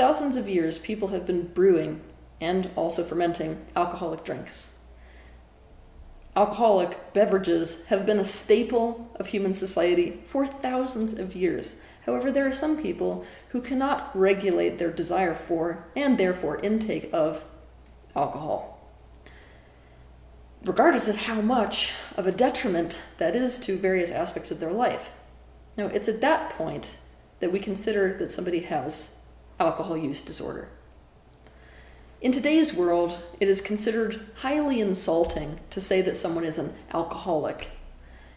thousands of years, people have been brewing and also fermenting alcoholic drinks. Alcoholic beverages have been a staple of human society for thousands of years. However, there are some people who cannot regulate their desire for, and therefore intake of, alcohol, regardless of how much of a detriment that is to various aspects of their life. Now, it's at that point that we consider that somebody has alcohol use disorder. In today's world, it is considered highly insulting to say that someone is an alcoholic.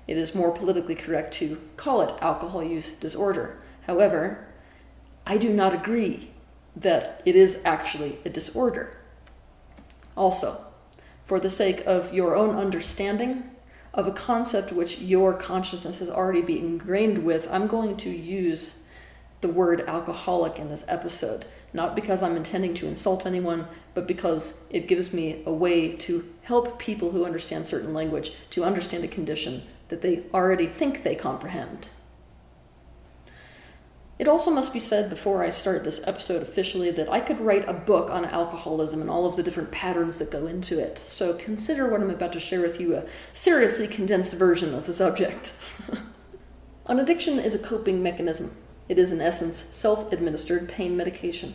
It is more politically correct to call it alcohol use disorder. However, I do not agree that it is actually a disorder. Also, for the sake of your own understanding of a concept which your consciousness has already been ingrained with, I'm going to use the word alcoholic in this episode, not because I'm intending to insult anyone, but because it gives me a way to help people who understand certain language to understand a condition that they already think they comprehend. It also must be said before I start this episode officially that I could write a book on alcoholism and all of the different patterns that go into it. So consider what I'm about to share with you a seriously condensed version of the subject. An addiction is a coping mechanism. It is in essence self-administered pain medication.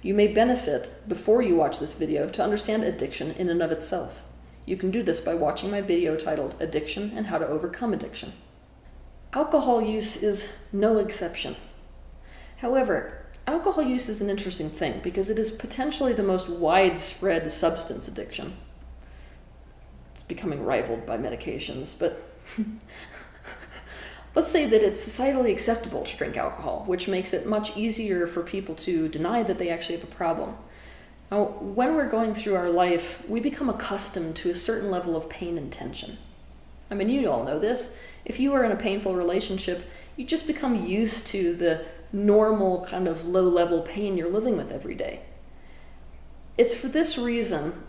You may benefit before you watch this video to understand addiction in and of itself. You can do this by watching my video titled Addiction and How to Overcome Addiction. Alcohol use is no exception. However, alcohol use is an interesting thing because it is potentially the most widespread substance addiction. It's becoming rivaled by medications, but let's say that it's societally acceptable to drink alcohol, which makes it much easier for people to deny that they actually have a problem. Now, when we're going through our life, we become accustomed to a certain level of pain and tension. I mean, you all know this. If you are in a painful relationship, you just become used to the normal kind of low-level pain you're living with every day. It's for this reason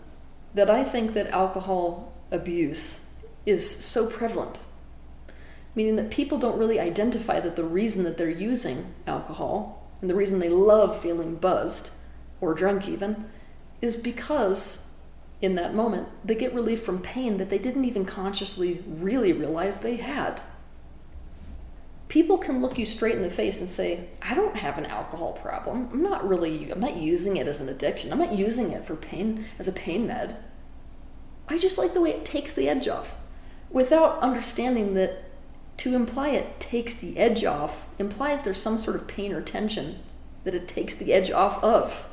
that I think that alcohol abuse is so prevalent, meaning that people don't really identify that the reason that they're using alcohol and the reason they love feeling buzzed or drunk even is because in that moment they get relief from pain that they didn't even consciously really realize they had. People can look you straight in the face and say, I don't have an alcohol problem. I'm not using it as an addiction. I'm not using it for pain as a pain med. I just like the way it takes the edge off, without understanding that to imply it takes the edge off implies there's some sort of pain or tension that it takes the edge off of.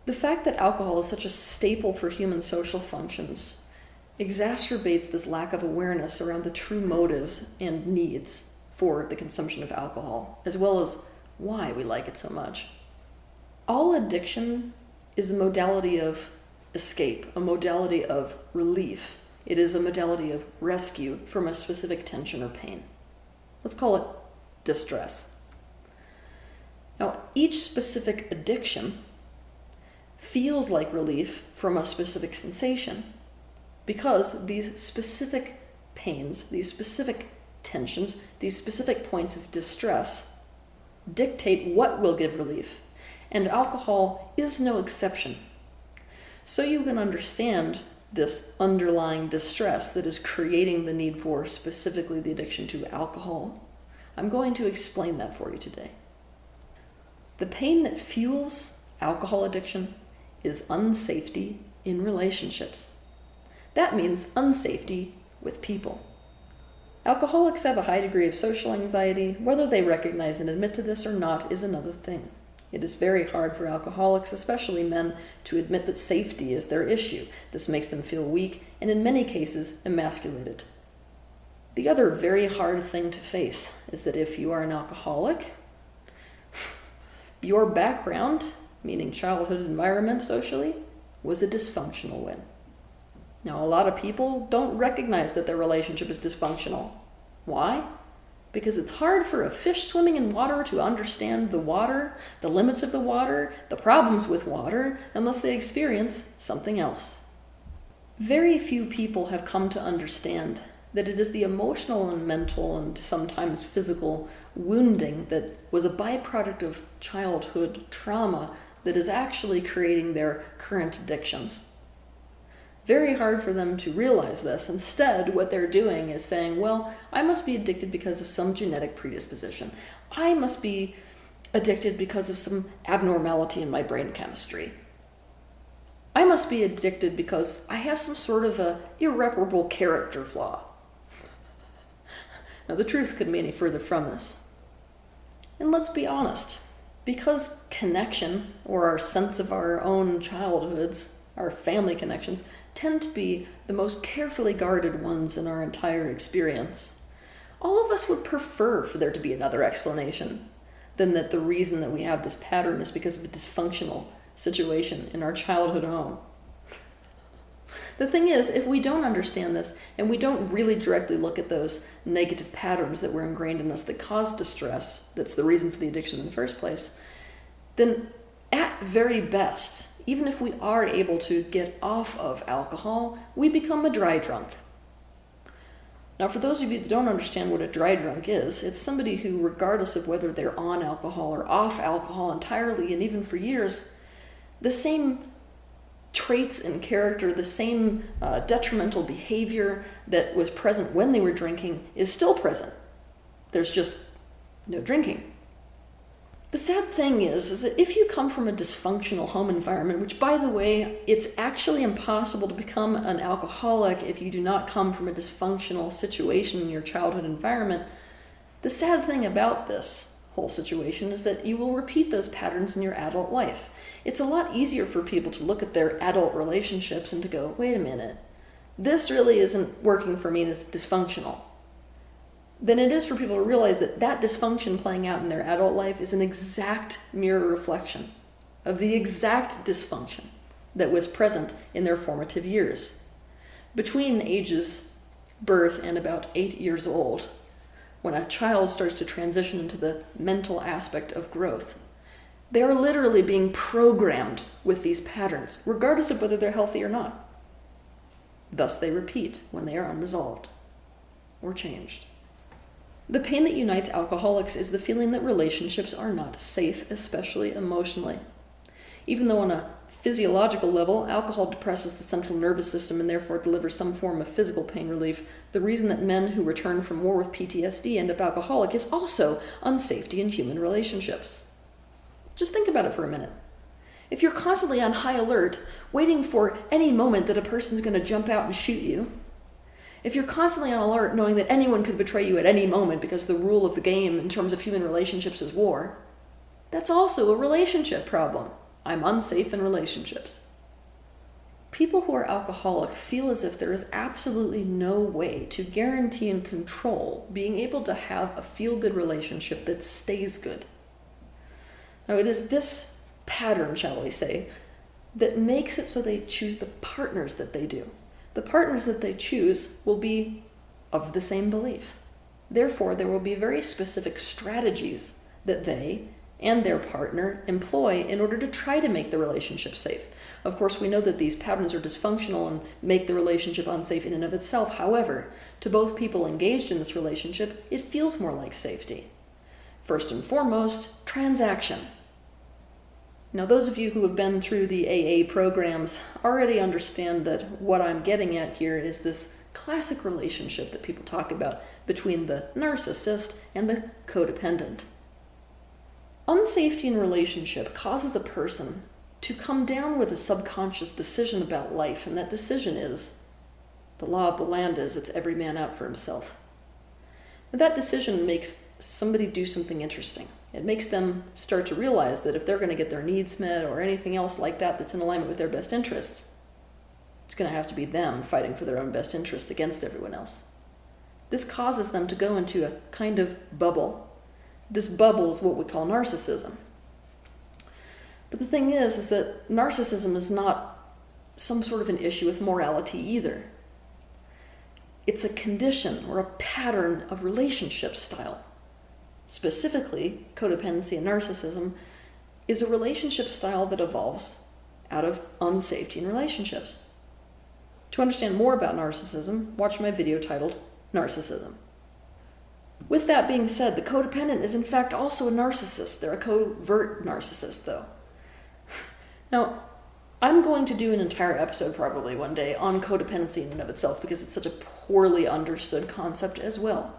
The fact that alcohol is such a staple for human social functions exacerbates this lack of awareness around the true motives and needs for the consumption of alcohol, as well as why we like it so much. All addiction is a modality of escape, a modality of relief. It is a modality of rescue from a specific tension or pain. Let's call it distress. Now, each specific addiction feels like relief from a specific sensation because these specific pains, these specific tensions, these specific points of distress dictate what will give relief, and alcohol is no exception. So you can understand this underlying distress that is creating the need for specifically the addiction to alcohol. I'm going to explain that for you today. The pain that fuels alcohol addiction is unsafety in relationships. That means unsafety with people. Alcoholics have a high degree of social anxiety. Whether they recognize and admit to this or not is another thing. It is very hard for alcoholics, especially men, to admit that safety is their issue. This makes them feel weak and in many cases emasculated. The other very hard thing to face is that if you are an alcoholic, your background, meaning childhood environment socially, was a dysfunctional one. Now, a lot of people don't recognize that their relationship is dysfunctional. Why? Because it's hard for a fish swimming in water to understand the water, the limits of the water, the problems with water, unless they experience something else. Very few people have come to understand that it is the emotional and mental and sometimes physical wounding that was a byproduct of childhood trauma that is actually creating their current addictions. Very hard for them to realize this. Instead, what they're doing is saying, well, I must be addicted because of some genetic predisposition. I must be addicted because of some abnormality in my brain chemistry. I must be addicted because I have some sort of a irreparable character flaw. Now, the truth couldn't be any further from this. And let's be honest, because connection, or our sense of our own childhoods, our family connections, tend to be the most carefully guarded ones in our entire experience, all of us would prefer for there to be another explanation than that the reason that we have this pattern is because of a dysfunctional situation in our childhood home. The thing is, if we don't understand this, and we don't really directly look at those negative patterns that were ingrained in us that cause distress, that's the reason for the addiction in the first place, then at very best, even if we are able to get off of alcohol, we become a dry drunk. Now, for those of you that don't understand what a dry drunk is, it's somebody who, regardless of whether they're on alcohol or off alcohol entirely, and even for years, the same traits and character, the same detrimental behavior that was present when they were drinking is still present. There's just no drinking. The sad thing is that if you come from a dysfunctional home environment, which, by the way, it's actually impossible to become an alcoholic if you do not come from a dysfunctional situation in your childhood environment, the sad thing about this whole situation is that you will repeat those patterns in your adult life. It's a lot easier for people to look at their adult relationships and to go, wait a minute, this really isn't working for me and it's dysfunctional, than it is for people to realize that that dysfunction playing out in their adult life is an exact mirror reflection of the exact dysfunction that was present in their formative years. Between ages birth and about 8 years old, when a child starts to transition into the mental aspect of growth, they are literally being programmed with these patterns, regardless of whether they're healthy or not. Thus they repeat when they are unresolved or changed. The pain that unites alcoholics is the feeling that relationships are not safe, especially emotionally. Even though on a physiological level, alcohol depresses the central nervous system and therefore delivers some form of physical pain relief, the reason that men who return from war with PTSD end up alcoholic is also unsafety in human relationships. Just think about it for a minute. If you're constantly on high alert, waiting for any moment that a person's going to jump out and shoot you, if you're constantly on alert knowing that anyone could betray you at any moment because the rule of the game in terms of human relationships is war, that's also a relationship problem. I'm unsafe in relationships. People who are alcoholic feel as if there is absolutely no way to guarantee and control being able to have a feel-good relationship that stays good. Now, it is this pattern, shall we say, that makes it so they choose the partners that they do. The partners that they choose will be of the same belief. Therefore, there will be very specific strategies that they and their partner employ in order to try to make the relationship safe. Of course, we know that these patterns are dysfunctional and make the relationship unsafe in and of itself. However, to both people engaged in this relationship, it feels more like safety. First and foremost, transaction. Now, those of you who have been through the AA programs already understand that what I'm getting at here is this classic relationship that people talk about between the narcissist and the codependent. Unsafety in relationship causes a person to come down with a subconscious decision about life, and that decision is, the law of the land is, it's every man out for himself. And that decision makes somebody do something interesting. It makes them start to realize that if they're going to get their needs met or anything else like that that's in alignment with their best interests, it's going to have to be them fighting for their own best interests against everyone else. This causes them to go into a kind of bubble. This bubble is what we call narcissism. But the thing is that narcissism is not some sort of an issue with morality either. It's a condition or a pattern of relationship style. Specifically, codependency and narcissism is a relationship style that evolves out of unsafety in relationships. To understand more about narcissism, watch my video titled narcissism. With that being said, the codependent is in fact also a narcissist. They're a covert narcissist, though. Now, I'm going to do an entire episode probably one day on codependency in and of itself because it's such a poorly understood concept as well.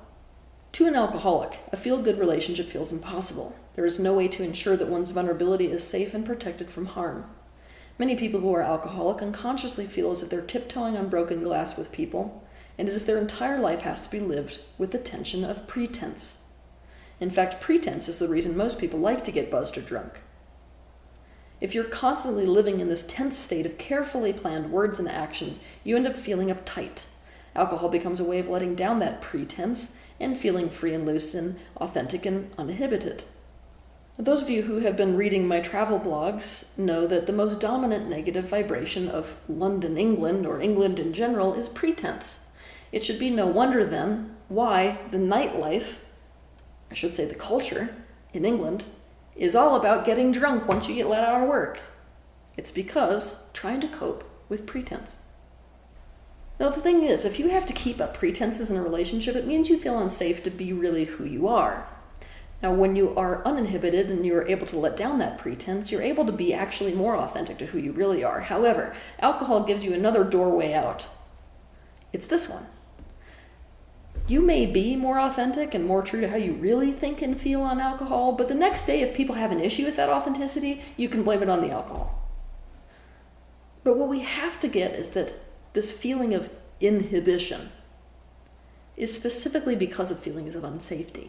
To an alcoholic, a feel-good relationship feels impossible. There is no way to ensure that one's vulnerability is safe and protected from harm. Many people who are alcoholic unconsciously feel as if they're tiptoeing on broken glass with people, and as if their entire life has to be lived with the tension of pretense. In fact, pretense is the reason most people like to get buzzed or drunk. If you're constantly living in this tense state of carefully planned words and actions, you end up feeling uptight. Alcohol becomes a way of letting down that pretense and feeling free and loose and authentic and uninhibited. Those of you who have been reading my travel blogs know that the most dominant negative vibration of London, England, or England in general, is pretense. It should be no wonder then why the nightlife, I should say the culture, in England is all about getting drunk once you get let out of work. It's because trying to cope with pretense. Now the thing is, if you have to keep up pretenses in a relationship, it means you feel unsafe to be really who you are. Now when you are uninhibited and you're able to let down that pretense, you're able to be actually more authentic to who you really are. However, alcohol gives you another doorway out. It's this one. You may be more authentic and more true to how you really think and feel on alcohol, but the next day, if people have an issue with that authenticity, you can blame it on the alcohol. But what we have to get is that this feeling of inhibition is specifically because of feelings of unsafety.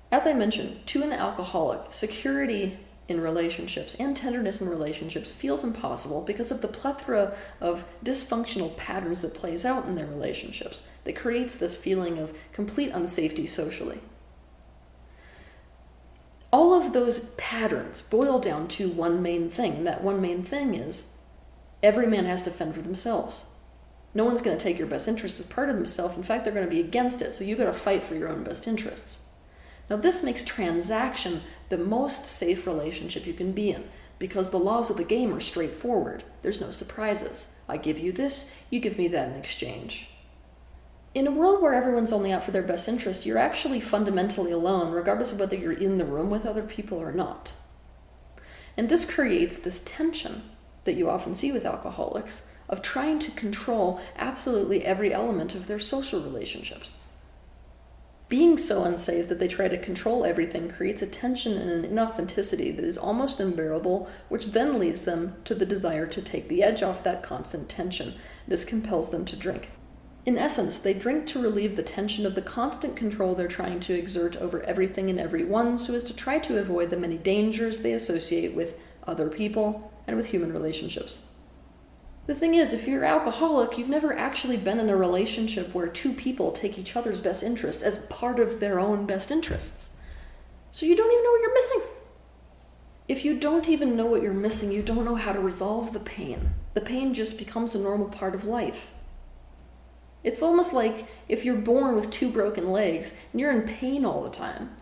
As I mentioned, to an alcoholic, security in relationships and tenderness in relationships feels impossible because of the plethora of dysfunctional patterns that plays out in their relationships that creates this feeling of complete unsafety socially. All of those patterns boil down to one main thing, and that one main thing is every man has to fend for themselves. No one's going to take your best interests as part of themselves. In fact, they're going to be against it, so you've got to fight for your own best interests. Now this makes transaction the most safe relationship you can be in because the laws of the game are straightforward. There's no surprises. I give you this, you give me that in exchange. In a world where everyone's only out for their best interest, you're actually fundamentally alone, regardless of whether you're in the room with other people or not. And this creates this tension that you often see with alcoholics of trying to control absolutely every element of their social relationships. Being so unsafe that they try to control everything creates a tension and an inauthenticity that is almost unbearable, which then leads them to the desire to take the edge off that constant tension. This compels them to drink. In essence, they drink to relieve the tension of the constant control they're trying to exert over everything and everyone so as to try to avoid the many dangers they associate with other people and with human relationships. The thing is, if you're alcoholic, you've never actually been in a relationship where two people take each other's best interests as part of their own best interests. So you don't even know what you're missing. If you don't even know what you're missing, you don't know how to resolve the pain. The pain just becomes a normal part of life. It's almost like if you're born with 2 broken legs and you're in pain all the time,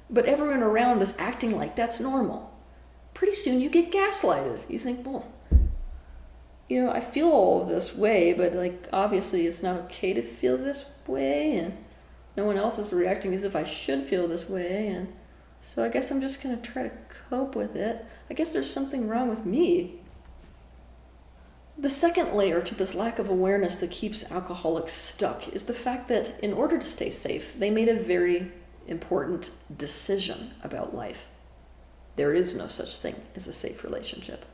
but everyone around is acting like that's normal. Pretty soon you get gaslighted. You think, well, I feel all of this way, but obviously it's not okay to feel this way, and no one else is reacting as if I should feel this way, and so I guess I'm just going to try to cope with it. I guess there's something wrong with me. The second layer to this lack of awareness that keeps alcoholics stuck is the fact that in order to stay safe, they made a very important decision about life. There is no such thing as a safe relationship.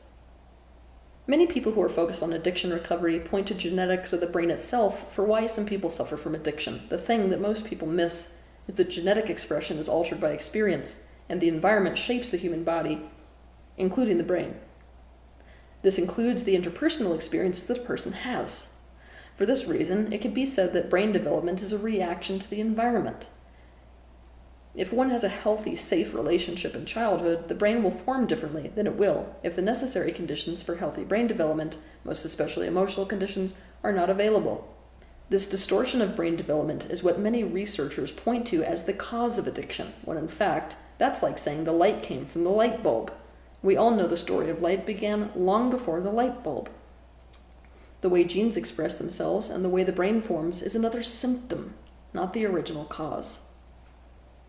Many people who are focused on addiction recovery point to genetics or the brain itself for why some people suffer from addiction. The thing that most people miss is that genetic expression is altered by experience, and the environment shapes the human body, including the brain. This includes the interpersonal experiences that a person has. For this reason, it can be said that brain development is a reaction to the environment. If one has a healthy, safe relationship in childhood, the brain will form differently than it will if the necessary conditions for healthy brain development, most especially emotional conditions, are not available. This distortion of brain development is what many researchers point to as the cause of addiction, when in fact, that's like saying the light came from the light bulb. We all know the story of light began long before the light bulb. The way genes express themselves and the way the brain forms is another symptom, not the original cause.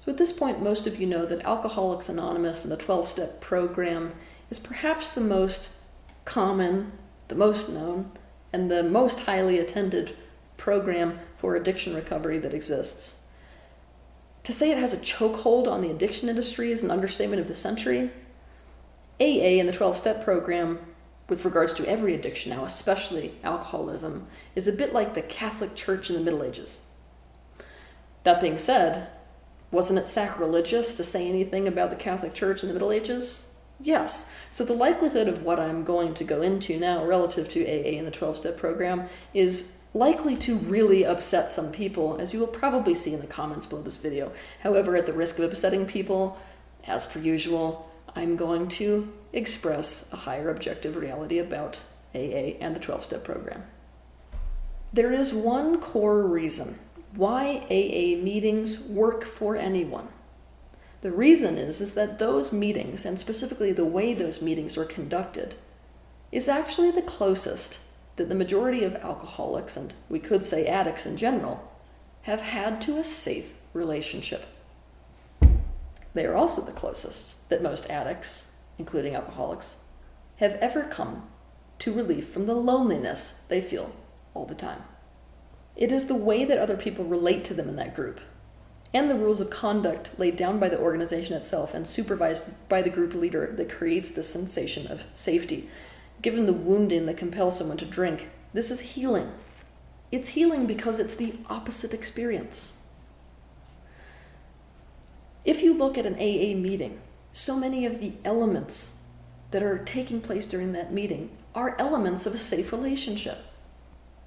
So at this point, most of you know that Alcoholics Anonymous and the 12-step program is perhaps the most common, the most known, and the most highly attended program for addiction recovery that exists. To say it has a chokehold on the addiction industry is an understatement of the century. AA and the 12-step program, with regards to every addiction now, especially alcoholism, is a bit like the Catholic Church in the Middle Ages. That being said, wasn't it sacrilegious to say anything about the Catholic Church in the Middle Ages? Yes. So the likelihood of what I'm going to go into now relative to AA and the 12-step program is likely to really upset some people, as you will probably see in the comments below this video. However, at the risk of upsetting people, as per usual, I'm going to express a higher objective reality about AA and the 12-step program. There is one core reason why AA meetings work for anyone. The reason is that those meetings, and specifically the way those meetings are conducted, is actually the closest that the majority of alcoholics, and we could say addicts in general, have had to a safe relationship. They are also the closest that most addicts, including alcoholics, have ever come to relief from the loneliness they feel all the time. It is the way that other people relate to them in that group, and the rules of conduct laid down by the organization itself and supervised by the group leader that creates the sensation of safety. Given the wounding that compels someone to drink, this is healing. It's healing because it's the opposite experience. If you look at an AA meeting, so many of the elements that are taking place during that meeting are elements of a safe relationship.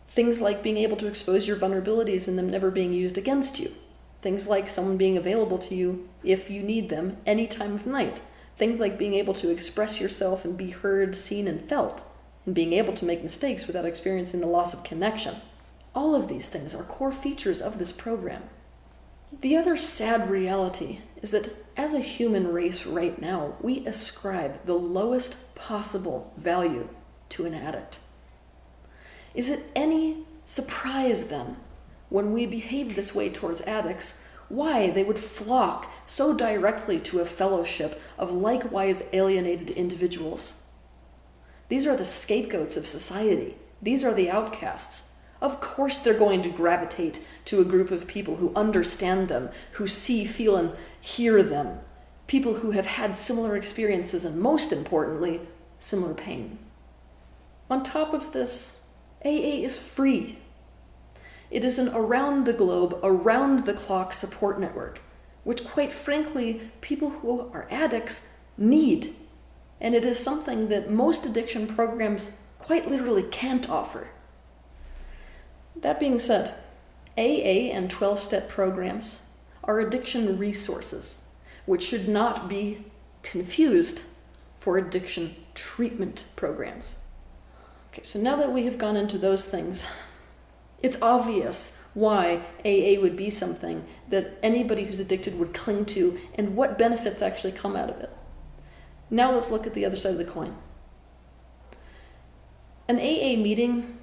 Things like being able to expose your vulnerabilities and them never being used against you. Things like someone being available to you if you need them any time of night. Things like being able to express yourself and be heard, seen, and felt, and being able to make mistakes without experiencing the loss of connection. All of these things are core features of this program. The other sad reality is that as a human race right now, we ascribe the lowest possible value to an addict. Is it any surprise then, when we behave this way towards addicts, why they would flock so directly to a fellowship of likewise alienated individuals? These are the scapegoats of society. These are the outcasts. Of course they're going to gravitate to a group of people who understand them, who see, feel, and hear them. People who have had similar experiences and, most importantly, similar pain. On top of this, AA is free. It is an around-the-globe, around-the-clock support network, which, quite frankly, people who are addicts need. And it is something that most addiction programs quite literally can't offer. That being said, AA and 12-step programs are addiction resources, which should not be confused for addiction treatment programs. Okay, so now that we have gone into those things, it's obvious why AA would be something that anybody who's addicted would cling to and what benefits actually come out of it. Now let's look at the other side of the coin. An AA meeting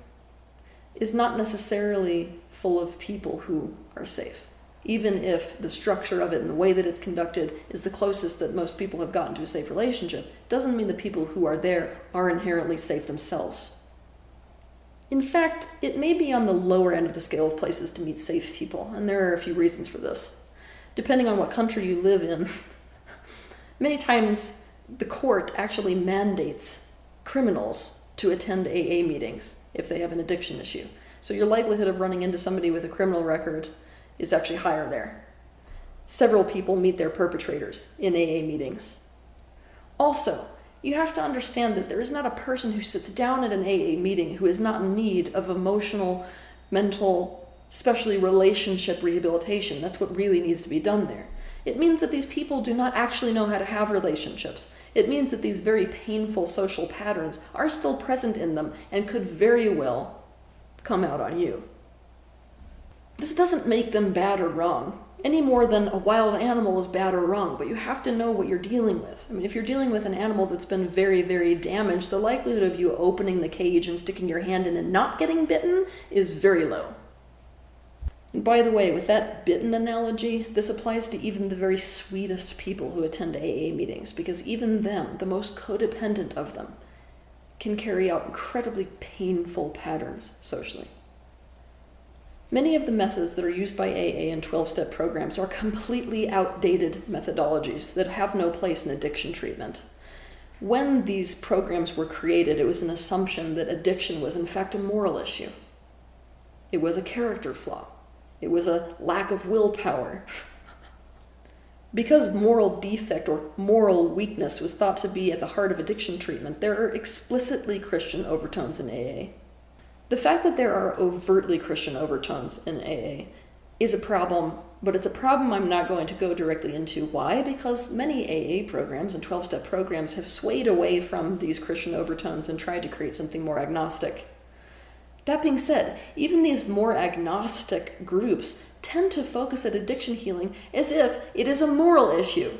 is not necessarily full of people who are safe. Even if the structure of it and the way that it's conducted is the closest that most people have gotten to a safe relationship, doesn't mean the people who are there are inherently safe themselves. In fact, it may be on the lower end of the scale of places to meet safe people, and there are a few reasons for this. Depending on what country you live in, many times the court actually mandates criminals to attend AA meetings if they have an addiction issue. So your likelihood of running into somebody with a criminal record is actually higher there. Several people meet their perpetrators in AA meetings. Also, you have to understand that there is not a person who sits down at an AA meeting who is not in need of emotional, mental, especially relationship rehabilitation. That's what really needs to be done there. It means that these people do not actually know how to have relationships. It means that these very painful social patterns are still present in them and could very well come out on you. This doesn't make them bad or wrong, any more than a wild animal is bad or wrong, but you have to know what you're dealing with. I mean, if you're dealing with an animal that's been very, very damaged, the likelihood of you opening the cage and sticking your hand in and not getting bitten is very low. And by the way, with that bitten analogy, this applies to even the very sweetest people who attend AA meetings, because even them, the most codependent of them, can carry out incredibly painful patterns socially. Many of the methods that are used by AA and 12-step programs are completely outdated methodologies that have no place in addiction treatment. When these programs were created, it was an assumption that addiction was in fact a moral issue. It was a character flaw. It was a lack of willpower. Because moral defect or moral weakness was thought to be at the heart of addiction treatment, there are explicitly Christian overtones in AA. The fact that there are overtly Christian overtones in AA is a problem, but it's a problem I'm not going to go directly into. Why? Because many AA programs and 12-step programs have swayed away from these Christian overtones and tried to create something more agnostic. That being said, even these more agnostic groups tend to focus at addiction healing as if it is a moral issue.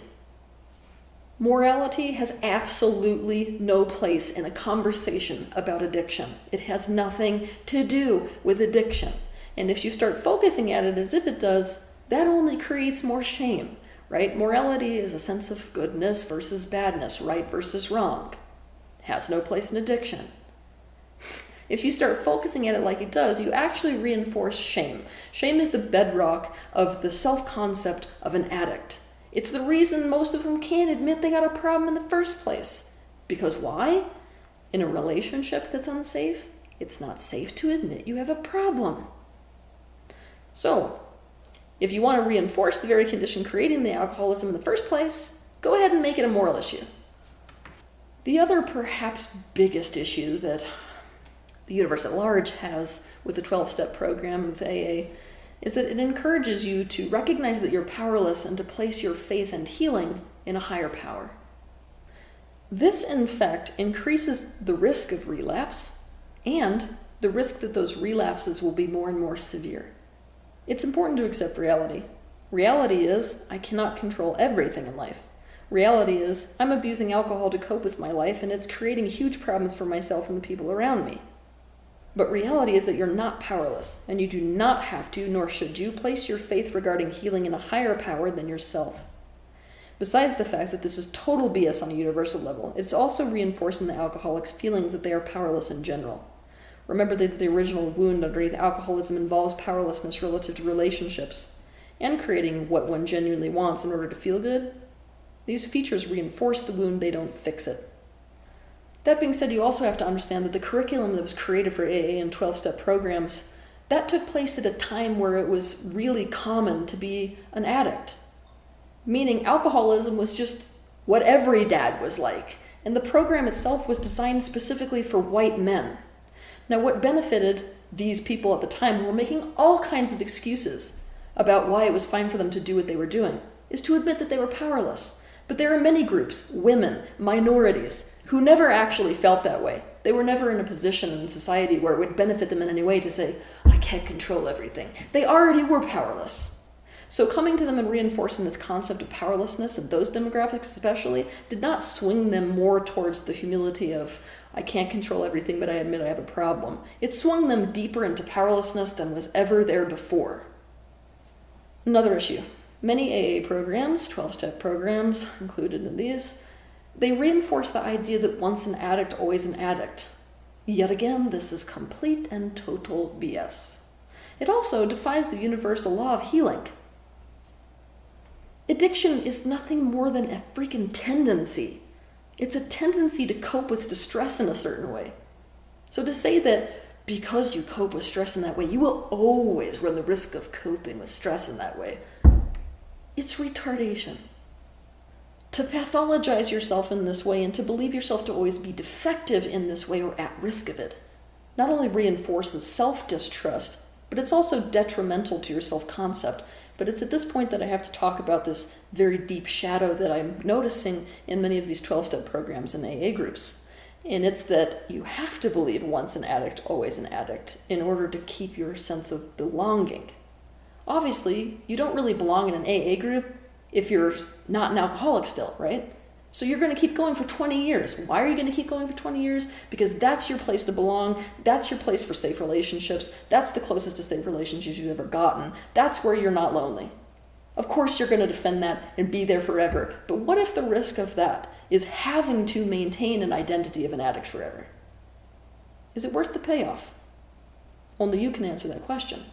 Morality has absolutely no place in a conversation about addiction. It has nothing to do with addiction. And if you start focusing at it as if it does, that only creates more shame, right? Morality is a sense of goodness versus badness, right versus wrong. It has no place in addiction. If you start focusing at it like it does, you actually reinforce shame. Shame is the bedrock of the self-concept of an addict. It's the reason most of them can't admit they got a problem in the first place. Because why? In a relationship that's unsafe, it's not safe to admit you have a problem. So, if you want to reinforce the very condition creating the alcoholism in the first place, go ahead and make it a moral issue. The other perhaps biggest issue that the universe at large has with the 12-step program and with AA is that it encourages you to recognize that you're powerless and to place your faith and healing in a higher power. This, in fact, increases the risk of relapse and the risk that those relapses will be more and more severe. It's important to accept reality. Reality is, I cannot control everything in life. Reality is, I'm abusing alcohol to cope with my life, and it's creating huge problems for myself and the people around me. But reality is that you're not powerless, and you do not have to, nor should you, place your faith regarding healing in a higher power than yourself. Besides the fact that this is total BS on a universal level, it's also reinforcing the alcoholic's feelings that they are powerless in general. Remember that the original wound underneath alcoholism involves powerlessness relative to relationships, and creating what one genuinely wants in order to feel good. These features reinforce the wound, they don't fix it. That being said, you also have to understand that the curriculum that was created for AA and 12-step programs, that took place at a time where it was really common to be an addict. Meaning alcoholism was just what every dad was like, and the program itself was designed specifically for white men. Now, what benefited these people at the time who were making all kinds of excuses about why it was fine for them to do what they were doing is to admit that they were powerless. But there are many groups, women, minorities, who never actually felt that way. They were never in a position in society where it would benefit them in any way to say, I can't control everything. They already were powerless. So coming to them and reinforcing this concept of powerlessness, and those demographics especially, did not swing them more towards the humility of, I can't control everything, but I admit I have a problem. It swung them deeper into powerlessness than was ever there before. Another issue. Many AA programs, 12-step programs included in these, they reinforce the idea that once an addict, always an addict. Yet again, this is complete and total BS. It also defies the universal law of healing. Addiction is nothing more than a freaking tendency. It's a tendency to cope with distress in a certain way. So to say that because you cope with stress in that way, you will always run the risk of coping with stress in that way, it's retardation. To pathologize yourself in this way and to believe yourself to always be defective in this way or at risk of it not only reinforces self-distrust, but it's also detrimental to your self-concept. But it's at this point that I have to talk about this very deep shadow that I'm noticing in many of these 12-step programs and AA groups. And it's that you have to believe once an addict, always an addict, in order to keep your sense of belonging. Obviously, you don't really belong in an AA group if you're not an alcoholic still, right? So you're going to keep going for 20 years. Why are you going to keep going for 20 years? Because that's your place to belong. That's your place for safe relationships. That's the closest to safe relationships you've ever gotten. That's where you're not lonely. Of course you're going to defend that and be there forever. But what if the risk of that is having to maintain an identity of an addict forever? Is it worth the payoff? Only you can answer that question.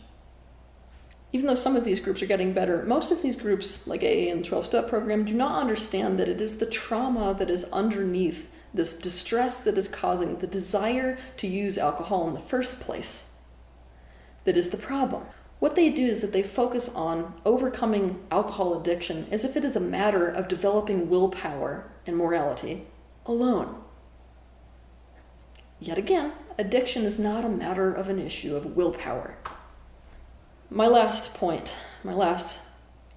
Even though some of these groups are getting better, most of these groups, like AA and the 12-Step program, do not understand that it is the trauma that is underneath this distress that is causing the desire to use alcohol in the first place that is the problem. What they do is that they focus on overcoming alcohol addiction as if it is a matter of developing willpower and morality alone. Yet again, addiction is not a matter of an issue of willpower. My last point, my last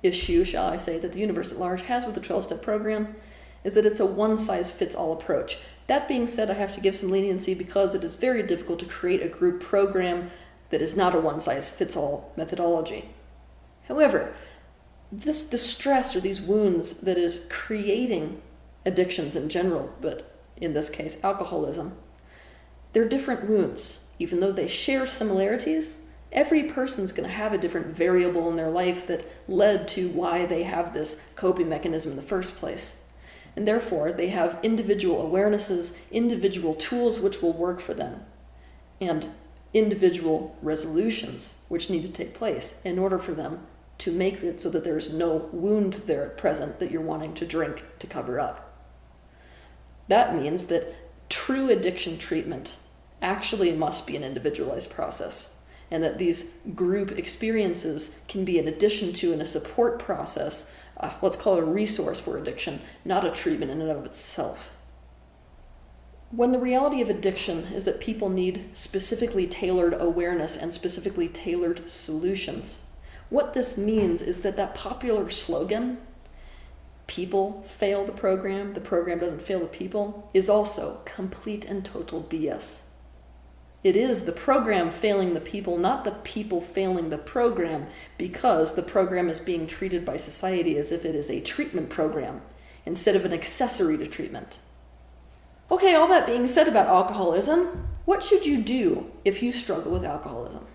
issue, shall I say, that the universe at large has with the 12-Step program is that it's a one-size-fits-all approach. That being said, I have to give some leniency because it is very difficult to create a group program that is not a one-size-fits-all methodology. However, this distress or these wounds that is creating addictions in general, but in this case, alcoholism, they're different wounds. Even though they share similarities, every person's going to have a different variable in their life that led to why they have this coping mechanism in the first place. And therefore, they have individual awarenesses, individual tools which will work for them, and individual resolutions which need to take place in order for them to make it so that there's no wound there at present that you're wanting to drink to cover up. That means that true addiction treatment actually must be an individualized process, and that these group experiences can be an addition to and a support process, let's call it a resource for addiction, not a treatment in and of itself. When the reality of addiction is that people need specifically tailored awareness and specifically tailored solutions, what this means is that that popular slogan, people fail the program doesn't fail the people, is also complete and total BS. It is the program failing the people, not the people failing the program, because the program is being treated by society as if it is a treatment program instead of an accessory to treatment. Okay, all that being said about alcoholism, what should you do if you struggle with alcoholism?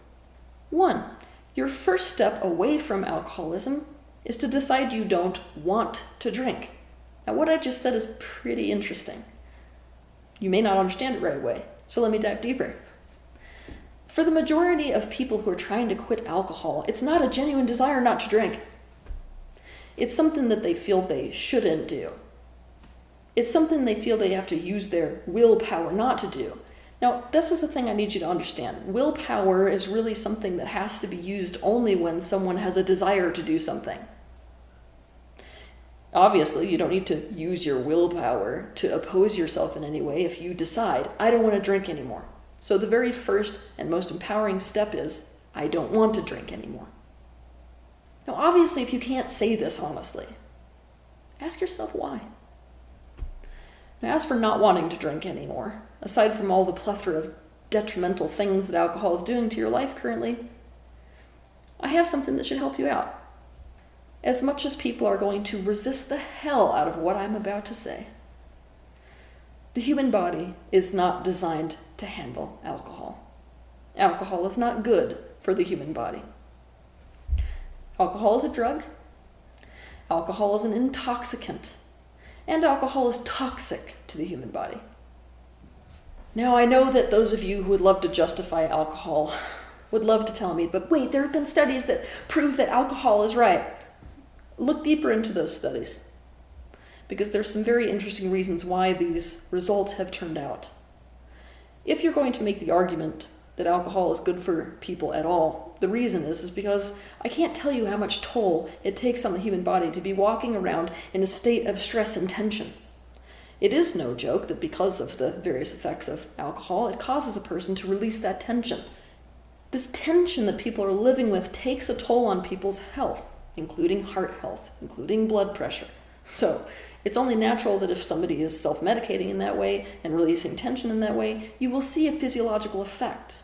1, your first step away from alcoholism is to decide you don't want to drink. Now, what I just said is pretty interesting. You may not understand it right away, so let me dive deeper. For the majority of people who are trying to quit alcohol, it's not a genuine desire not to drink. It's something that they feel they shouldn't do. It's something they feel they have to use their willpower not to do. Now, this is the thing I need you to understand. Willpower is really something that has to be used only when someone has a desire to do something. Obviously, you don't need to use your willpower to oppose yourself in any way if you decide, I don't want to drink anymore. So the very first and most empowering step is, I don't want to drink anymore. Now, obviously, if you can't say this honestly, ask yourself why. Now, as for not wanting to drink anymore, aside from all the plethora of detrimental things that alcohol is doing to your life currently, I have something that should help you out. As much as people are going to resist the hell out of what I'm about to say, the human body is not designed to handle alcohol. Alcohol is not good for the human body. Alcohol is a drug. Alcohol is an intoxicant. And alcohol is toxic to the human body. Now, I know that those of you who would love to justify alcohol would love to tell me, but wait, there have been studies that prove that alcohol is right. Look deeper into those studies, because there's some very interesting reasons why these results have turned out. If you're going to make the argument that alcohol is good for people at all, the reason is because I can't tell you how much toll it takes on the human body to be walking around in a state of stress and tension. It is no joke that because of the various effects of alcohol, it causes a person to release that tension. This tension that people are living with takes a toll on people's health, including heart health, including blood pressure. So it's only natural that if somebody is self-medicating in that way and releasing tension in that way, you will see a physiological effect.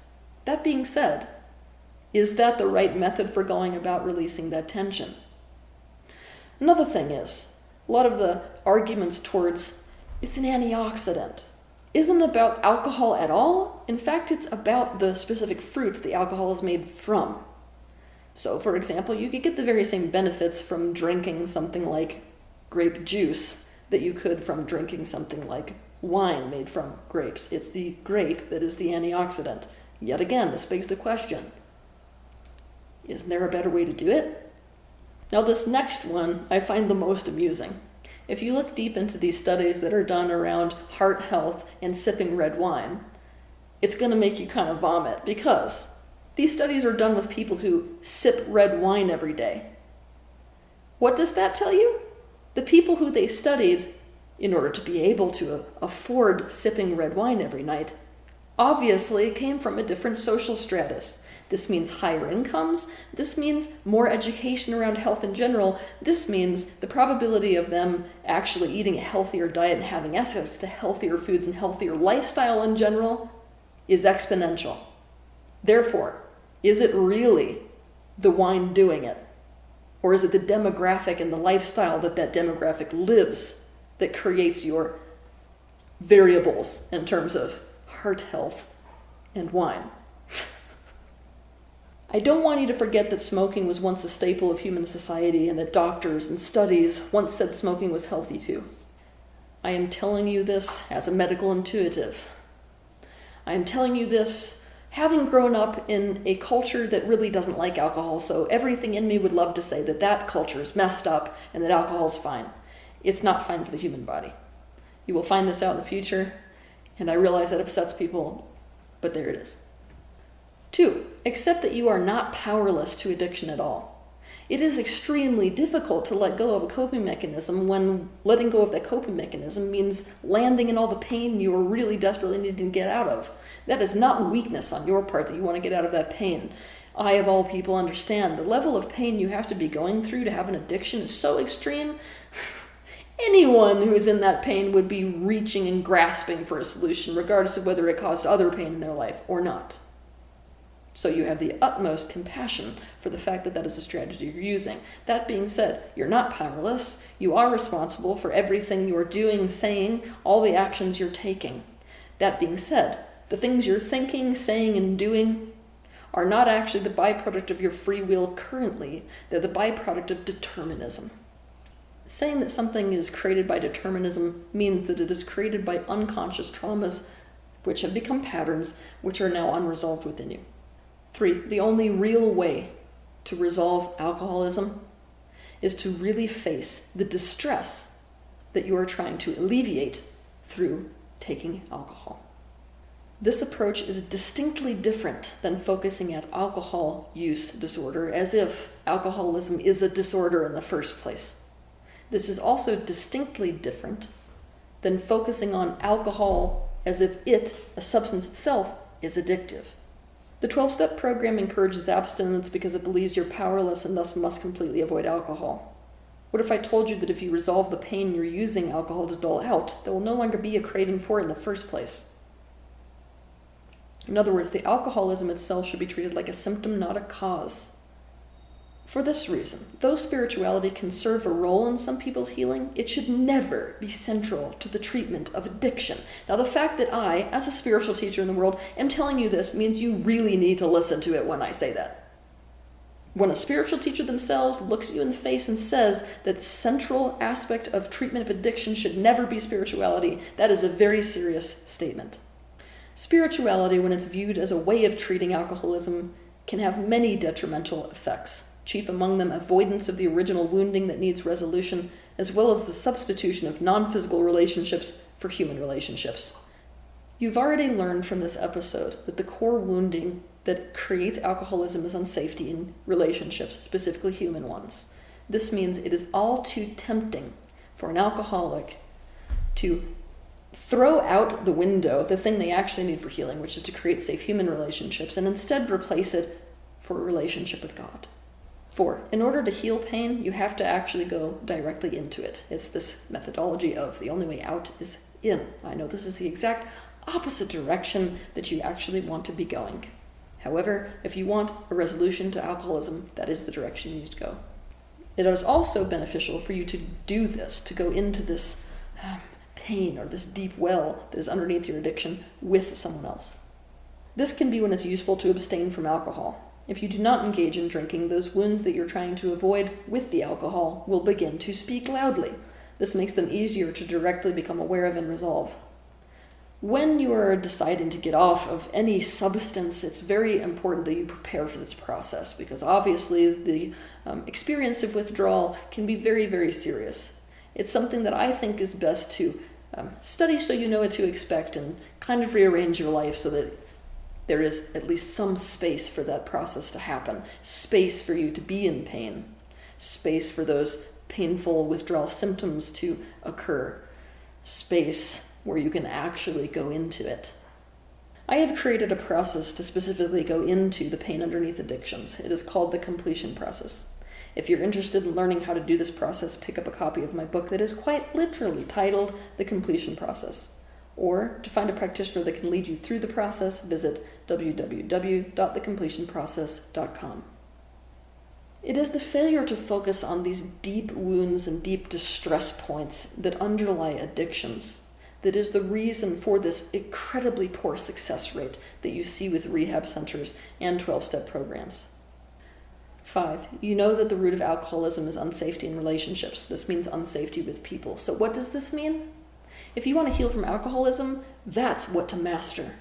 That being said, Is that the right method for going about releasing that tension? Another thing is, a lot of the arguments towards it's an antioxidant isn't about alcohol at all. In fact, it's about the specific fruits the alcohol is made from. So, for example, you could get the very same benefits from drinking something like grape juice that you could from drinking something like wine made from grapes. It's the grape that is the antioxidant. Yet again, this begs the question, isn't there a better way to do it? Now, this next one I find the most amusing. If you look deep into these studies that are done around heart health and sipping red wine, it's going to make you kind of vomit, because these studies are done with people who sip red wine every day. What does that tell you? The people who they studied, in order to be able to afford sipping red wine every night, obviously came from a different social stratus. This means higher incomes. This means more education around health in general. This means the probability of them actually eating a healthier diet and having access to healthier foods and healthier lifestyle in general is exponential. Therefore, is it really the wine doing it? Or is it the demographic and the lifestyle that demographic lives that creates your variables in terms of heart health and wine? I don't want you to forget that smoking was once a staple of human society and that doctors and studies once said smoking was healthy too. I am telling you this as a medical intuitive. I am telling you this having grown up in a culture that really doesn't like alcohol, so everything in me would love to say that that culture is messed up and that alcohol is fine. It's not fine for the human body. You will find this out in the future, and I realize that upsets people, but there it is. 2, accept that you are not powerless to addiction at all. It is extremely difficult to let go of a coping mechanism when letting go of that coping mechanism means landing in all the pain you are really desperately needing to get out of. That is not weakness on your part that you want to get out of that pain. I, of all people, understand the level of pain you have to be going through to have an addiction is so extreme. Anyone who is in that pain would be reaching and grasping for a solution, regardless of whether it caused other pain in their life or not. So you have the utmost compassion for the fact that that is a strategy you're using. That being said, you're not powerless. You are responsible for everything you're doing, saying, all the actions you're taking. That being said, the things you're thinking, saying, and doing are not actually the byproduct of your free will currently. They're the byproduct of determinism. Saying that something is created by determinism means that it is created by unconscious traumas, which have become patterns, which are now unresolved within you. 3, the only real way to resolve alcoholism is to really face the distress that you are trying to alleviate through taking alcohol. This approach is distinctly different than focusing at alcohol use disorder as if alcoholism is a disorder in the first place. This is also distinctly different than focusing on alcohol as if it, a substance itself, is addictive. The 12-step program encourages abstinence because it believes you're powerless and thus must completely avoid alcohol. What if I told you that if you resolve the pain you're using alcohol to dull out, there will no longer be a craving for it in the first place? In other words, the alcoholism itself should be treated like a symptom, not a cause. For this reason, though spirituality can serve a role in some people's healing, it should never be central to the treatment of addiction. Now, the fact that I, as a spiritual teacher in the world, am telling you this means you really need to listen to it when I say that. When a spiritual teacher themselves looks you in the face and says that the central aspect of treatment of addiction should never be spirituality, that is a very serious statement. Spirituality, when it's viewed as a way of treating alcoholism, can have many detrimental effects. Chief among them, avoidance of the original wounding that needs resolution, as well as the substitution of non-physical relationships for human relationships. You've already learned from this episode that the core wounding that creates alcoholism is unsafety in relationships, specifically human ones. This means it is all too tempting for an alcoholic to throw out the window the thing they actually need for healing, which is to create safe human relationships, and instead replace it for a relationship with God. 4, in order to heal pain, you have to actually go directly into it. It's this methodology of the only way out is in. I know this is the exact opposite direction that you actually want to be going. However, if you want a resolution to alcoholism, that is the direction you need to go. It is also beneficial for you to do this, to go into this pain or this deep well that is underneath your addiction with someone else. This can be when it's useful to abstain from alcohol. If you do not engage in drinking, those wounds that you're trying to avoid with the alcohol will begin to speak loudly. This makes them easier to directly become aware of and resolve. When you are deciding to get off of any substance, it's very important that you prepare for this process, because obviously the experience of withdrawal can be very, very serious. It's something that I think is best to study so you know what to expect and kind of rearrange your life so that there is at least some space for that process to happen, space for you to be in pain, space for those painful withdrawal symptoms to occur, space where you can actually go into it. I have created a process to specifically go into the pain underneath addictions. It is called the completion process. If you're interested in learning how to do this process, pick up a copy of my book that is quite literally titled The Completion Process. Or, to find a practitioner that can lead you through the process, visit www.thecompletionprocess.com. It is the failure to focus on these deep wounds and deep distress points that underlie addictions that is the reason for this incredibly poor success rate that you see with rehab centers and 12-step programs. 5. You know that the root of alcoholism is unsafety in relationships. This means unsafety with people. So what does this mean? If you want to heal from alcoholism, that's what to master.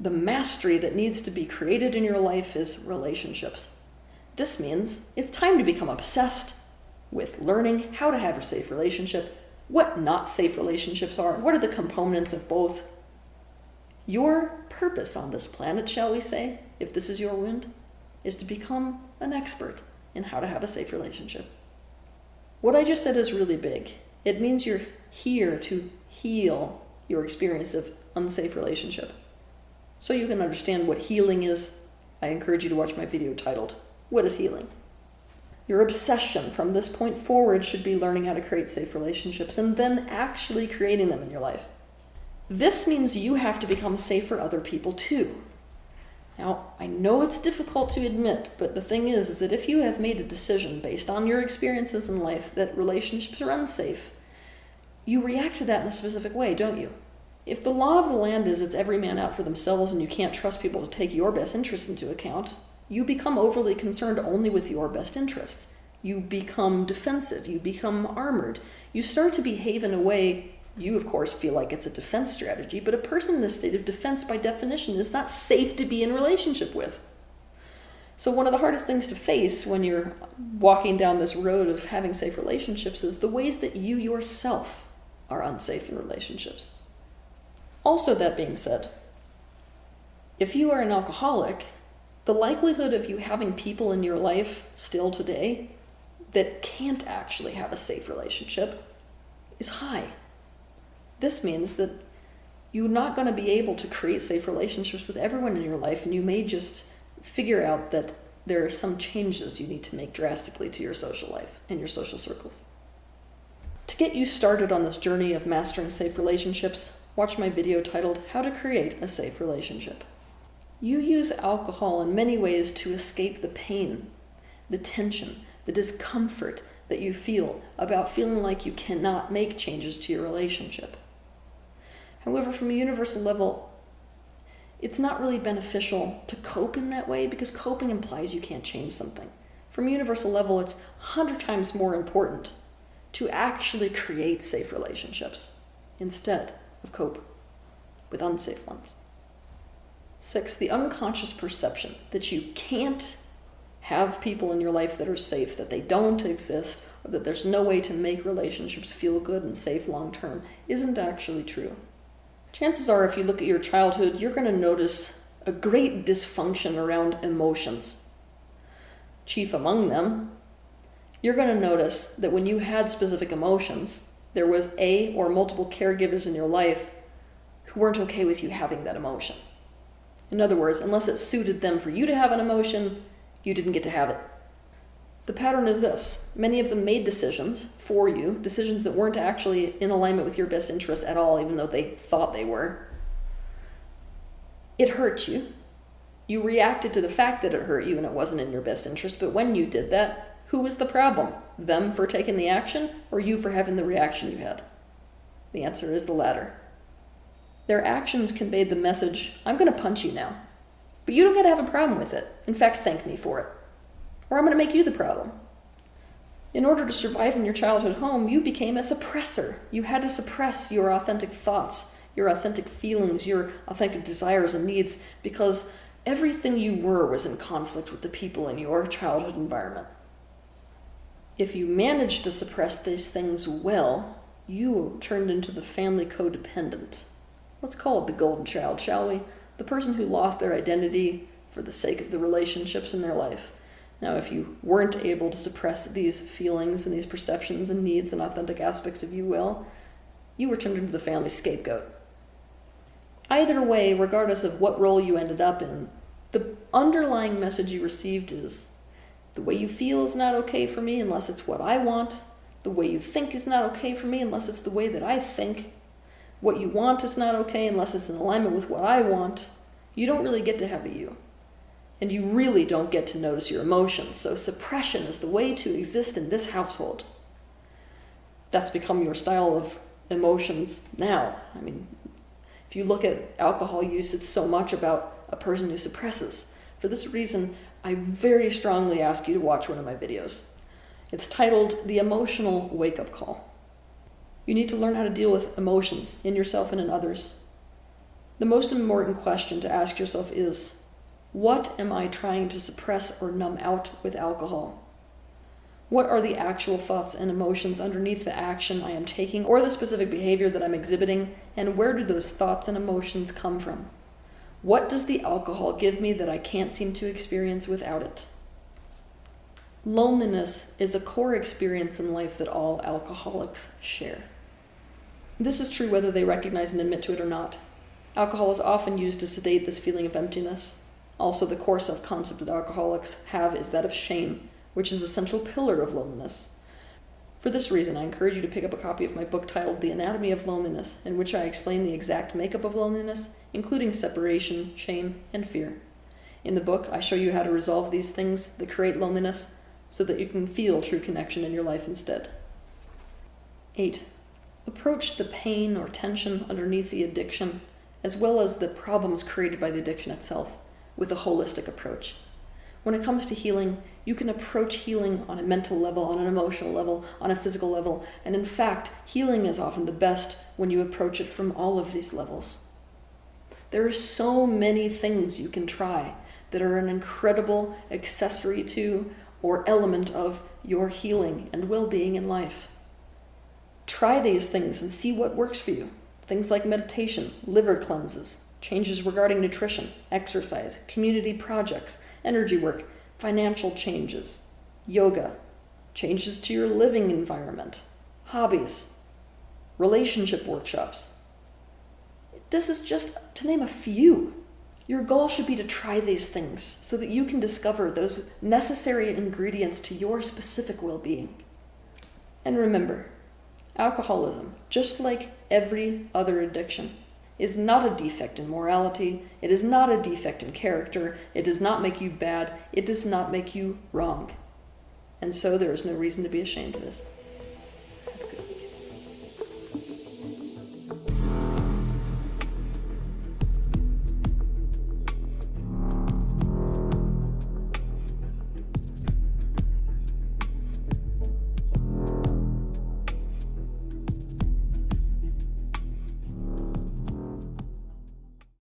The mastery that needs to be created in your life is relationships. This means it's time to become obsessed with learning how to have a safe relationship, what not safe relationships are, what are the components of both. Your purpose on this planet, shall we say, if this is your wound, is to become an expert in how to have a safe relationship. What I just said is really big. It means you're here to heal your experience of unsafe relationship. So you can understand what healing is, I encourage you to watch my video titled, What is Healing? Your obsession from this point forward should be learning how to create safe relationships and then actually creating them in your life. This means you have to become safe for other people too. Now, I know it's difficult to admit, but the thing is that if you have made a decision based on your experiences in life that relationships are unsafe, you react to that in a specific way, don't you? If the law of the land is it's every man out for themselves and you can't trust people to take your best interests into account, you become overly concerned only with your best interests. You become defensive. You become armored. You start to behave in a way you, of course, feel like it's a defense strategy, but a person in a state of defense, by definition, is not safe to be in a relationship with. So one of the hardest things to face when you're walking down this road of having safe relationships is the ways that you yourself are unsafe in relationships. Also, that being said, if you are an alcoholic, the likelihood of you having people in your life still today that can't actually have a safe relationship is high. This means that you're not going to be able to create safe relationships with everyone in your life, and you may just figure out that there are some changes you need to make drastically to your social life and your social circles. To get you started on this journey of mastering safe relationships, watch my video titled How to Create a Safe Relationship. You use alcohol in many ways to escape the pain, the tension, the discomfort that you feel about feeling like you cannot make changes to your relationship. However, from a universal level, it's not really beneficial to cope in that way because coping implies you can't change something. From a universal level, it's 100 times more important to actually create safe relationships instead of cope with unsafe ones. 6, the unconscious perception that you can't have people in your life that are safe, that they don't exist, or that there's no way to make relationships feel good and safe long term isn't actually true. Chances are, if you look at your childhood, you're going to notice a great dysfunction around emotions. Chief among them, you're going to notice that when you had specific emotions, there was a or multiple caregivers in your life who weren't okay with you having that emotion. In other words, unless it suited them for you to have an emotion, you didn't get to have it. The pattern is this. Many of them made decisions for you, decisions that weren't actually in alignment with your best interests at all, even though they thought they were. It hurt you. You reacted to the fact that it hurt you and it wasn't in your best interest, but when you did that, who was the problem? Them for taking the action, or you for having the reaction you had? The answer is the latter. Their actions conveyed the message, I'm going to punch you now. But you don't get to have a problem with it. In fact, thank me for it. Or I'm going to make you the problem. In order to survive in your childhood home, you became a suppressor. You had to suppress your authentic thoughts, your authentic feelings, your authentic desires and needs, because everything you were was in conflict with the people in your childhood environment. If you managed to suppress these things well, you turned into the family codependent. Let's call it the golden child, shall we? The person who lost their identity for the sake of the relationships in their life. Now, if you weren't able to suppress these feelings and these perceptions and needs and authentic aspects of you well, you were turned into the family scapegoat. Either way, regardless of what role you ended up in, the underlying message you received is, the way you feel is not okay for me unless it's what I want. The way you think is not okay for me unless it's the way that I think. What you want is not okay unless it's in alignment with what I want. You don't really get to have a you. And you really don't get to notice your emotions. So suppression is the way to exist in this household. That's become your style of emotions now. I mean, if you look at alcohol use, it's so much about a person who suppresses. For this reason, I very strongly ask you to watch one of my videos. It's titled The Emotional Wake-Up Call. You need to learn how to deal with emotions in yourself and in others. The most important question to ask yourself is, what am I trying to suppress or numb out with alcohol? What are the actual thoughts and emotions underneath the action I am taking or the specific behavior that I'm exhibiting, and where do those thoughts and emotions come from? What does the alcohol give me that I can't seem to experience without it? Loneliness is a core experience in life that all alcoholics share. This is true whether they recognize and admit to it or not. Alcohol is often used to sedate this feeling of emptiness. Also, the core self-concept that alcoholics have is that of shame, which is a central pillar of loneliness. For this reason, I encourage you to pick up a copy of my book titled The Anatomy of Loneliness, in which I explain the exact makeup of loneliness, including separation, shame, and fear. In the book, I show you how to resolve these things that create loneliness so that you can feel true connection in your life instead. 8. Approach the pain or tension underneath the addiction, as well as the problems created by the addiction itself, with a holistic approach. When it comes to healing, you can approach healing on a mental level, on an emotional level, on a physical level, and in fact, healing is often the best when you approach it from all of these levels. There are so many things you can try that are an incredible accessory to or element of your healing and well-being in life. Try these things and see what works for you. Things like meditation, liver cleanses, changes regarding nutrition, exercise, community projects, energy work, financial changes, yoga, changes to your living environment, hobbies, relationship workshops. This is just to name a few. Your goal should be to try these things so that you can discover those necessary ingredients to your specific well-being. And remember, alcoholism, just like every other addiction, is not a defect in morality. It is not a defect in character. It does not make you bad. It does not make you wrong. And so there is no reason to be ashamed of it.